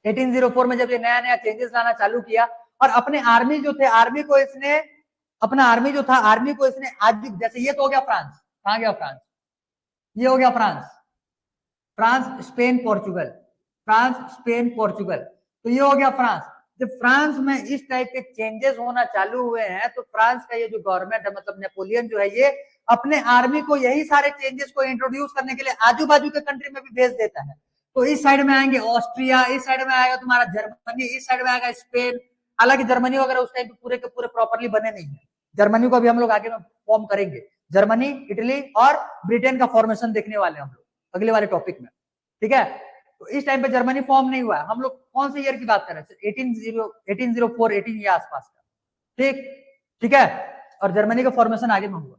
1804 में जब ये नया नया चेंजेस लाना चालू किया, और अपने आर्मी जो थे, आर्मी को इसने, अपना आर्मी जो था, आर्मी को इसने आज, जैसे ये तो हो गया फ्रांस, कहां गया फ्रांस, ये हो गया France, France Spain Portugal, France Spain Portugal, तो ये हो गया फ्रांस। जब फ्रांस में इस टाइप के चेंजेस होना चालू हुए हैं, तो फ्रांस का ये जो गवर्नमेंट है, मतलब नेपोलियन जो है, ये अपने आर्मी को यही सारे चेंजेस को इंट्रोड्यूस करने के लिए आजू बाजू के कंट्री में भी भेज देता है। तो इस साइड में आएंगे ऑस्ट्रिया, इस साइड में आएगा तुम्हारा जर्मनी, इस साइड में आएगा स्पेन। हालांकि जर्मनी वगैरह उस टाइम पे पूरे के पूरे प्रॉपरली बने नहीं है, जर्मनी को अभी हम लोग आगे में फॉर्म करेंगे, जर्मनी, इटली और ब्रिटेन का फॉर्मेशन देखने वाले हम लोग अगले वाले टॉपिक में, ठीक है। तो इस टाइम पे जर्मनी फॉर्म नहीं हुआ है। हम लोग कौन से ईयर की बात कर रहे हैं, 1804 18 या आसपास का, ठीक, ठीक है। और जर्मनी का फॉर्मेशन आगे में हुआ।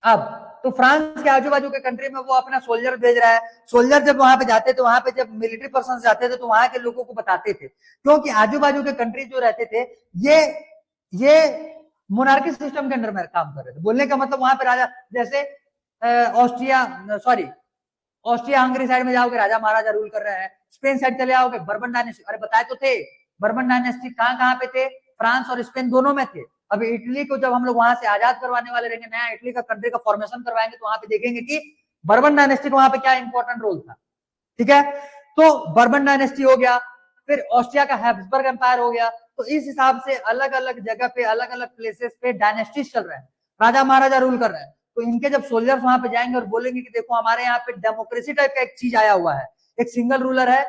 अब तो फ्रांस के आजू बाजू के कंट्री में वो अपना सोल्जर भेज रहा है। सोल्जर जब वहां पे जाते, तो वहां पे जब मिलिट्री पर्सन जाते थे, तो वहां के लोगों को बताते थे, क्योंकि आजू बाजू के कंट्री जो रहते थे, ये मोनार्की सिस्टम के अंडर में काम कर रहे थे। बोलने का मतलब वहां पे राजा, जैसे Austria, sorry, Austria Hungary side में जाओगे, राजा महाराजा रूल कर रहे हैं। स्पेन साइड चले आओगे, बर्बन डायनेस्टी, अरे बताए तो थे, बर्बन डायनेस्टी कहां कहां पे थे, फ्रांस और स्पेन दोनों में थे। अभी इटली को जब हम लोग वहां से आजाद करवाने वाले रहेंगे, नया इटली का कंट्री का फॉर्मेशन करवाएंगे, तो वहां पे देखेंगे कि बर्बन डायनेस्टी का वहां पे क्या इंपॉर्टेंट रोल था, ठीक है। तो बर्बन डायनेस्टी हो गया, फिर ऑस्ट्रिया का हैब्सबर्ग एम्पायर हो गया। तो इस हिसाब से अलग अलग जगह पे, अलग अलग प्लेसेस पे डायनेस्टीज चल रहे हैं, राजा महाराजा रूल कर रहे हैं। तो इनके जब सोल्जर्स वहां पे जाएंगे और बोलेंगे कि देखो हमारे यहाँ पे डेमोक्रेसी टाइप का एक चीज आया हुआ है, एक सिंगल रूलर है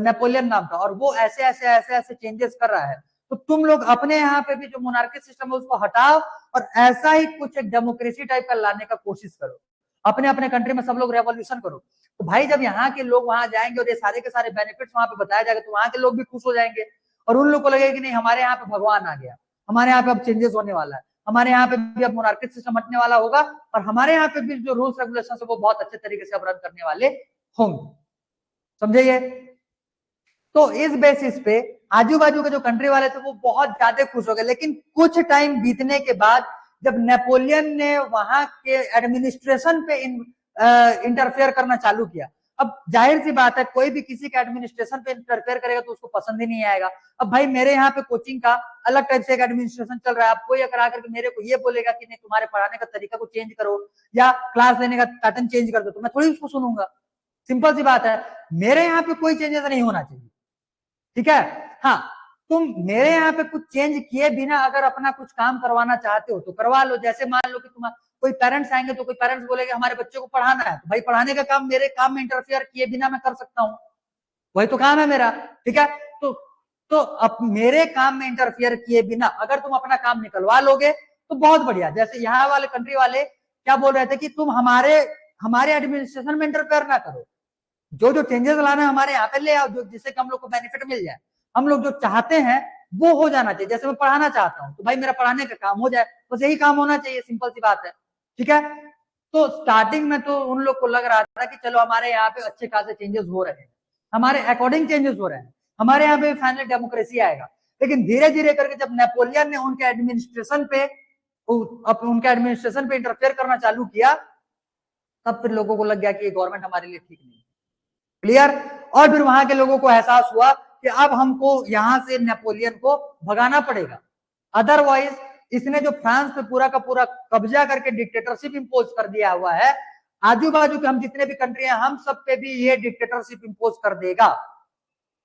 नेपोलियन नाम का, और वो ऐसे ऐसे ऐसे ऐसे चेंजेस कर रहा है, तो तुम लोग अपने यहाँ पे भी जो मोनार्की सिस्टम है उसको हटाओ, और ऐसा ही कुछ एक डेमोक्रेसी टाइप का लाने का कोशिश करो, अपने अपने कंट्री में सब लोग रेवोल्यूशन करो। तो भाई जब यहाँ के लोग वहां जाएंगे और ये सारे के सारे बेनिफिट्स वहां पे बताया जाएगा, तो वहां के लोग भी खुश हो जाएंगे, और उन लोग को लगेगा कि नहीं, हमारे यहाँ पे भगवान आ गया, हमारे यहाँ पे अब चेंजेस होने वाला है, हमारे यहाँ पे भी अब मोनार्किक सिस्टम हटने वाला होगा, और हमारे यहाँ पे भी जो रूल्स रेगुलेशन है वो बहुत अच्छे तरीके से अब रन करने वाले होंगे। समझे ये? तो इस बेसिस पे आजू बाजू के जो कंट्री वाले थे वो बहुत ज्यादा खुश हो गए। लेकिन कुछ टाइम बीतने के बाद जब नेपोलियन ने वहां के एडमिनिस्ट्रेशन पे इंटरफेयर करना चालू किया, अब जाहिर सी बात है, कोई भी किसी के एडमिनिस्ट्रेशन पे इंटरफेयर करेगा तो उसको पसंद ही नहीं आएगा। अब भाई मेरे यहाँ पे कोचिंग का अलग टाइप से एक एडमिनिस्ट्रेशन चल रहा है, अब कोई अगर आकर के मेरे को ये बोलेगा कि नहीं तुम्हारे पढ़ाने का तरीका को चेंज करो, या क्लास लेने का पैटर्न चेंज कर दो, तो मैं थोड़ी उसको सुनूंगा। सिंपल सी बात है, मेरे यहाँ पे कोई चेंजेस नहीं होना चाहिए, ठीक है। हाँ, तुम मेरे यहाँ पे कुछ चेंज किए बिना अगर अपना कुछ काम करवाना चाहते हो तो करवा लो। जैसे मान लो कि तुम कोई पेरेंट्स आएंगे, तो कोई पेरेंट्स बोलेंगे हमारे बच्चे को पढ़ाना है, तो भाई पढ़ाने का काम मेरे काम में इंटरफेयर किए बिना मैं कर सकता हूँ, वही तो काम है मेरा, ठीक है। तो अब मेरे काम में इंटरफियर किए बिना अगर तुम अपना काम निकलवा लोगे तो बहुत बढ़िया। जैसे यहाँ वाले कंट्री वाले क्या बोल रहे थे कि तुम हमारे एडमिनिस्ट्रेशन में इंटरफेयर ना करो, जो जो चेंजेस लाना है हमारे यहाँ पे ले आओ, जो जिससे कि हम लोग को बेनिफिट मिल जाए, हम लोग जो चाहते हैं वो हो जाना चाहिए। जैसे मैं पढ़ाना चाहता हूँ, तो भाई मेरा पढ़ाने का काम हो जाए, बस यही काम होना चाहिए, सिंपल सी बात है, ठीक है। तो स्टार्टिंग में तो उन लोग को लग रहा था कि चलो हमारे यहाँ पे अच्छे खासे चेंजेस हो रहे हैं, हमारे अकॉर्डिंग चेंजेस हो रहे हैं, हमारे यहाँ पे फाइनल डेमोक्रेसी आएगा। लेकिन धीरे धीरे करके जब नेपोलियन ने उनके एडमिनिस्ट्रेशन पे इंटरफेयर करना चालू किया, तब फिर लोगों को लग गया कि ये गवर्नमेंट हमारे लिए ठीक नहीं है। क्लियर? और फिर वहां के लोगों को एहसास हुआ कि अब हमको यहां से नेपोलियन को भगाना पड़ेगा, अदरवाइज इसने जो फ्रांस पे पूरा का पूरा कब्जा करके डिक्टेटरशिप इंपोज कर दिया हुआ है, आजू बाजू के हम जितने भी कंट्री हैं हम सब पे भी ये डिक्टेटरशिप इंपोज कर देगा।